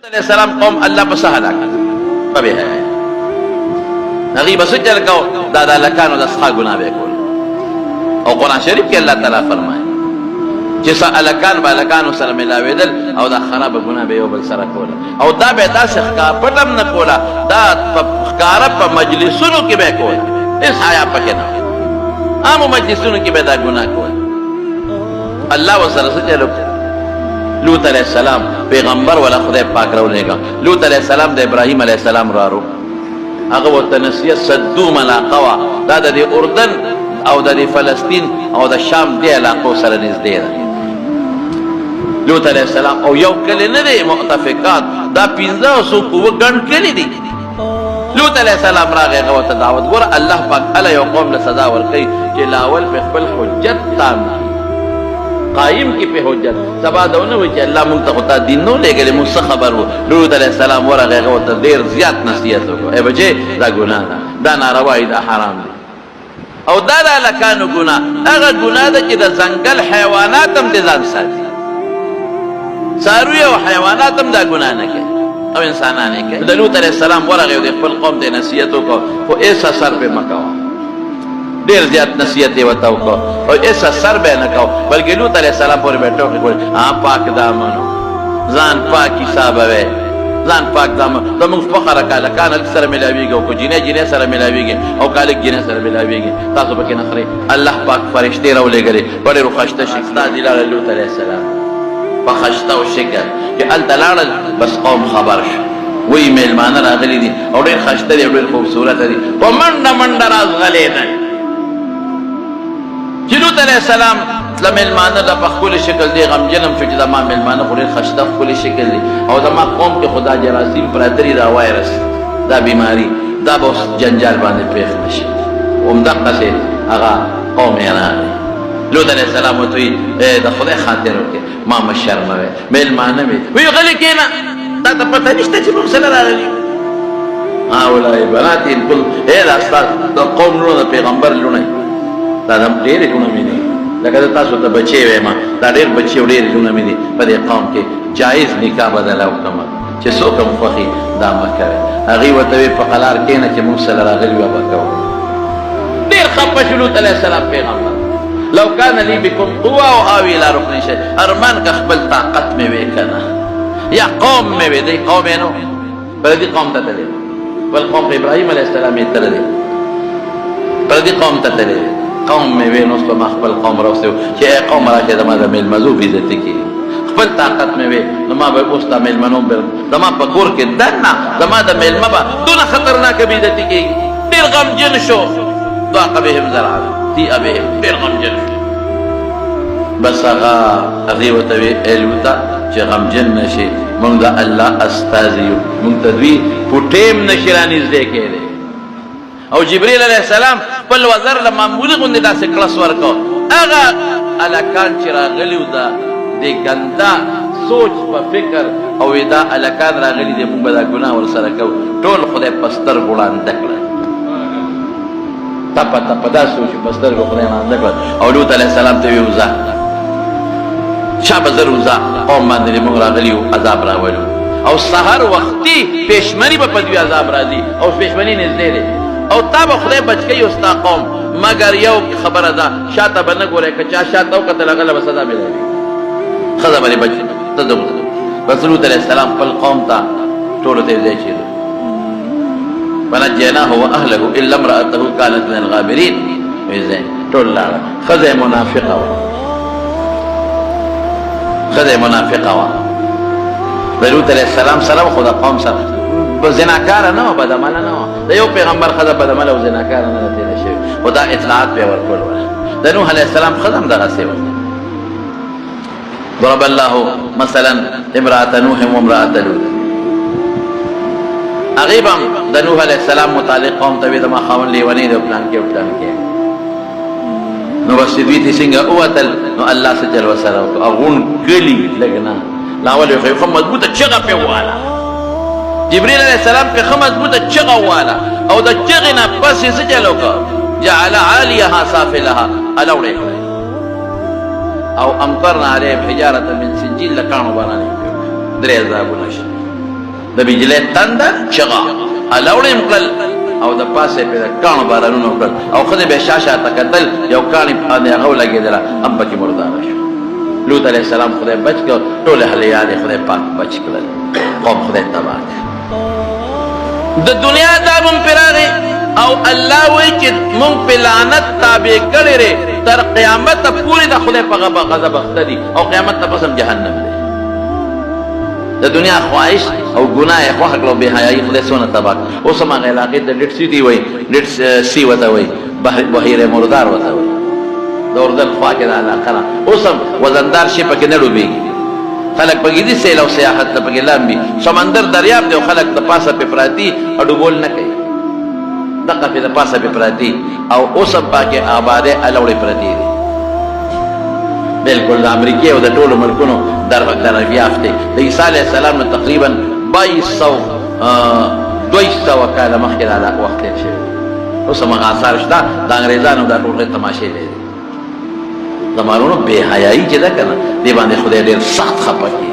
لوط علیہ السلام قوم اللہ پس ہلاک پبے ہے نغی بس چل کو دادا لکانو دسخا گناہ بے کول او قرآن شریف کے اللہ تعالیٰ فرمائے جسا الکان با الکانو سر ملاویدل او دا خراب گناہ بے یوبل سر کولا او دا بے دا سخکا پتم نکولا دا خکارب پا مجلسونو کی بے کولا اس حیاء پکے نا آمو مجلسونو کی بے دا گناہ کولا اللہ و سر سچلو لوط علیہ السلام پیغمبر والا خدای پاک رو لے گا لوط علیہ السلام دا ابراہیم علیہ السلام را رو اگو تنسیت صدو ملاقوا دا دا دی اردن او دا دی فلسطین او دا شام دی علاقو سر نزدے دا لوط علیہ السلام او یو کلی ندے مؤتفقات دا پینزا سو کو گن کلی دی لوط علیہ السلام را گئے غوات دعوت گورا اللہ پاک علی یو قوم لصدا ورکی کہ لاول پہ خبل حجت تام قائم کی پہ حجت سبا دونوں ہوئی کہ اللہ منتا خطا دین نو لے گلے منسا خبر ہو لوط علیہ السلام ورا گئے غوات دیر زیاد نصیحت ہو اے بجے دا گناہ دا ناروائی دا حرام دی او دا دا لکانو گناہ اگا گناہ دا چی دا زنگل حیواناتم دے زان ساتی ساروی او حیواناتم دا گناہ نکے او انسانانے کے دا لوط علیہ السلام ورا گئے دے خپل قوم دے نصیحتو کو وہ ایسا سر پہ مکاو دیر زیاد نصیحتی وطاو کو اور ایسا سر بے نکاو بلکہ لوط علیہ السلام پورے بیٹھو کہ کوئی پاک دامنو زان پاکی صابوے زان پاک دامنو تو منگ فخر کالا کانک سر ملاوی گے کو جینے سر ملاوی گے او کالک جینے سر ملاوی گے تاسو بکی نخری اللہ پاک فرشتے رو لے گلے بڑے رو خشتا شکتا دلال لوط علیہ السلام فخشتا و شکر کہ الدلال بس قوم خبر شو وہی میلمانا را غلی دی اور دیر خشتا دی اور دیر خوبصورت دی ومنڈ راز غلی دی لوط علیہ السلام لملمانہ دا پخکول شکل دی غم جنم شو جدا ما ملمانہ خورید خشتا پخکول شکل دی او دا ما قوم کے خدا جراسیم پراتری دا وائرس دا بیماری دا با اس جنجال باندے پیخ نشی امدقہ سے اغا قوم ینانی لوط علیہ السلام و توی دا خدا خاطر ہوکے ما مشرم ہوئے ملمانہ میں وی غلی کینا تا تا پتہ نشتا چی ممسل را غلی اولائی بناتی انکل دا استاد دا قوم لونو دا پیغمبر لونائی دا دم دیر لونه می دی لکه دا تاسو ته بچی ویما دا ډیر بچی او ډیر لونه می دی په دې قوم کې جایز نکاح بدل او کم چې څوک هم خوښي دا مکه هغه وته په قلار کې نه چې موږ سره راغلی و وکاو ډیر خپه شو لوط علیہ السلام پیغمبر لو کان لی بكم قوه او اوی الى ركن شيء ارمان کا خپل طاقت می وکنه یا قوم می وی دی قوم نو بل دي قوم ته تللی بل قوم ابراهيم علیہ السلام یې تللی بل دي قوم ته تللی قوم میں وے نوست ما خپل قوم روستے ہو کہ اے قوم راکے دما دا میل مزو عزتی کی خپل طاقت میں وے دما با اوستا میل منو بر دما پا گور کے دننا دما دا میل مبا دون خطرناک عزتی کی دیر غم جن شو دعا بهم زرعا تی ابهم دیر غم جن شو بس آغا اغیوتا وے ایلوتا چه غم جن نشے منگ دا اللہ استازیو منگ تدوی پوٹیم نشرانیز دے کے دے او جبریل علیہ السلام پل وزر لمعمولی گوندی دا سکلس ورکو اگا الکان چرا غلیو دا دی گندا سوچ پا فکر او دا الکان را غلی دی مونگ دا گناہ ورسرکو طول خدای پستر گوڑان دکلا تپا دا سوچ پستر گوڑان دکلا او لوط علیہ السلام تیوی وزا شاب زر وزا قوم باندی مونگ را غلیو عذاب را ولو او سہر وقتی پیشمنی با پدوی عذاب را دی او پیشمنی نزدے دی او تاب خدای بچ گئی استا قوم مگر یو خبر دا شاتا بنگو رہے کچا شاتا او قتل اغلب صدا ملے خدا بلی بچ تدو بس لوط علیہ السلام پل قوم تا طولتے دے چیدو ونجیناہو و اہلہو الا امرأتہو کانت من الغابرین ویزیں طول لارا خدا منافقہ وا خدا منافقہ وا لوط علیہ السلام سلام خدا قوم سلام زناکارا نو بدمالا نو دا یو پیغمبر خدا بدمالا و زناکارا نو تینا شوی و دا اطلاعات پی ورکول ولا دا نوح علیہ السلام خدم دا غسی ولا ضرب اللہ مثلا امرأة نوح و امرأة لوط اغیبا دا نوح علیہ السلام متعلق قوم تبی دا ما خاون لیونی دا پلان کے نو بس دویتی سنگا اواتل نو اللہ سے جلو سراو اغون گلی لگنا لاولی خیخم مضبوطا چگا پی والا جبریل علیہ السلام پہ خمد بوتا چغا والا او دا چغنا پس سجلو کا جعل عالیہا سافلہا الوڑے او امطرنا علیہ حجارتا من سجیل لکانو بنانے در عذاب نشی د بجلی تنده چغه الاوړې مکړل او د پاسه په کانو بارانونو وکړل او خدای به شاشه تکتل یو کانی باندې هغه ولګېدله هم پکې مرداره شو لوط علیه السلام خدای بچ کړ ټول اهل یاد خدای پاک بچ کړل قوم خدای تباه کړ د دنیا دا مون پراغه او الله وی چې مون په لعنت تابع کړي تر قیامت پورې د خدای په غضب اخته او قیامت ته پسم جهنم دی د دنیا خواهش او ګناه خو حق له بهایي خدای سونه تباک اوس ما علاقه د ډټ سی دی وای ډټ سی وته وای بهیره مردار وته وای د اردن خوا کې د علاقه اوس وزندار شي پکې نه ډوبېږي خلک پکې دي سیل او سیاحت ته پکې لامبي سمندر دریاب دی او خلک د پاسه په پراتی اډوبول نه کوي دغه په پاسه په پراتی او اوس پکې آباده الوړې پراتی دي بالکل د امریکای او د ټولو ملکونو درجه یافته د عیسی علیه السلام نو تقریبا 200 کاله مخکې دا وخت تېر شوی اوس هماغه آثار شته د انګریزانو دا ټول تماشې دی زمانونو بې حیایي چې ده که نه دې باندې خدای ډېر سخت خفه کېږي